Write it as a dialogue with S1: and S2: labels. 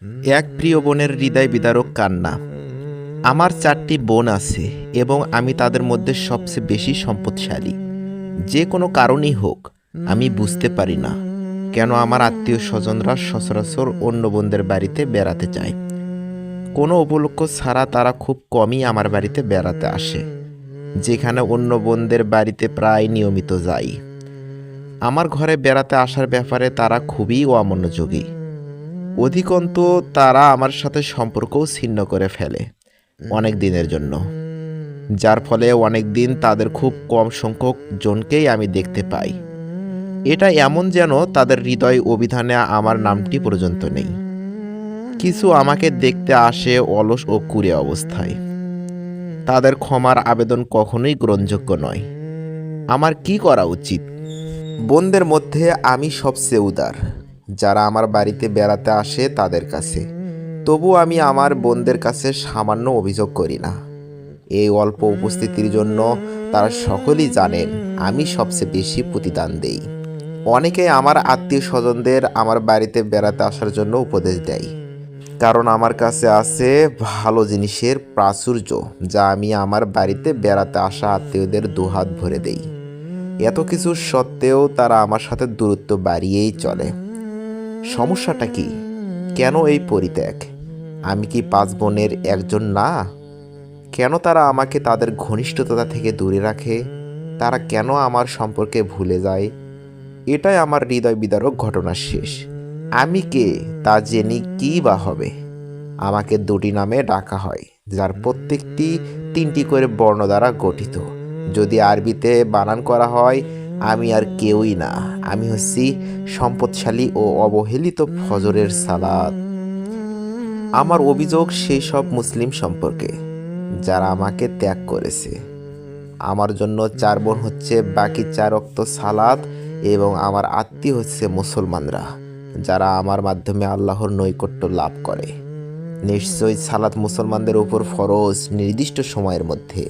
S1: এক প্রিয় বোনের হৃদয় বিদারক কান্না। আমার 4টি বোন আছে এবং আমি তাদের মধ্যে সবচেয়ে বেশি সম্পদশালী। যে কোনো কারণেই হোক, আমি বুঝতে পারি না কেন আমার আত্মীয় স্বজনরা সচরাচর অন্য বোনদের বাড়িতে বেড়াতে যায়। কোনো উপলক্ষ ছাড়া তারা খুব কমই আমার বাড়িতে বেড়াতে আসে, যেখানে অন্য বোনদের বাড়িতে প্রায় নিয়মিত যাই। আমার ঘরে বেড়াতে আসার ব্যাপারে তারা খুবই অমনোযোগী। অধিকন্তু তারা আমার সাথে সম্পর্কও ছিন্ন করে ফেলে অনেক দিনের জন্য, যার ফলে অনেক দিন তাদের খুব কম সংখ্যক জনকেই আমি দেখতে পাই। এটা এমন যেন তাদের হৃদয় অভিধানে আমার নামটি পর্যন্ত নেই। কিছু আমাকে দেখতে আসে অলস ও কুঁড়ে অবস্থায়। তাদের ক্ষমার আবেদন কখনোই গ্রহণযোগ্য নয়। আমার কি করা উচিত? বোনদের মধ্যে আমি সবচেয়ে উদার, যারা আমার বাড়িতে বেড়াতে আসে তাদের কাছে। তবু আমি আমার বোনদের কাছে সামান্য অভিযোগ করি না। এই অল্প উপস্থিতির জন্য তারা সকলেই জানেন আমি সবচেয়ে বেশি প্রতিদান দেই। অনেকেই আমার আত্মীয় স্বজনদের আমার বাড়িতে বেড়াতে আসার জন্য উপদেশ দেয়, কারণ আমার কাছে আছে ভালো জিনিসের প্রাচুর্য, যা আমি আমার বাড়িতে বেড়াতে আসা আত্মীয়দের দুহাত ভরে দেই। এত কিছু সত্ত্বেও তারা আমার সাথে দূরত্ব বাড়িয়েই চলে। সমস্যাটা কি? কেন এই পরিত্যাগ? আমি কি 5 বোনের একজন না? কেন তারা আমাকে তাদের ঘনিষ্ঠতা থেকে দূরে রাখে? তারা কেন আমার সম্পর্কে ভুলে যায়? এটাই আমার হৃদয় বিদারক ঘটনার শেষ। আমি কে তা জেনে কী বা হবে? আমাকে 2টি নামে ডাকা হয়, যার প্রত্যেকটি 3টি করে বর্ণ দ্বারা গঠিত। যদি আরবিতে বানান করা হয়, আমি আর কেউই না, আমি হচ্ছি সম্পদশালী ও অবহেলিত ফজরের সালাত। আমার অভিযোগ সেই সব মুসলিম সম্পর্কে যারা আমাকে ত্যাগ করেছে। আমার জন্য 4 বোন হচ্ছে বাকি 4 ওয়াক্ত সালাত, এবং আমার আত্মীয় হচ্ছে মুসলমানরা, যারা আমার মাধ্যমে আল্লাহর নৈকট্য লাভ করে। নিশ্চয়ই সালাত মুসলমানদের উপর ফরজ নির্দিষ্ট সময়ের মধ্যে।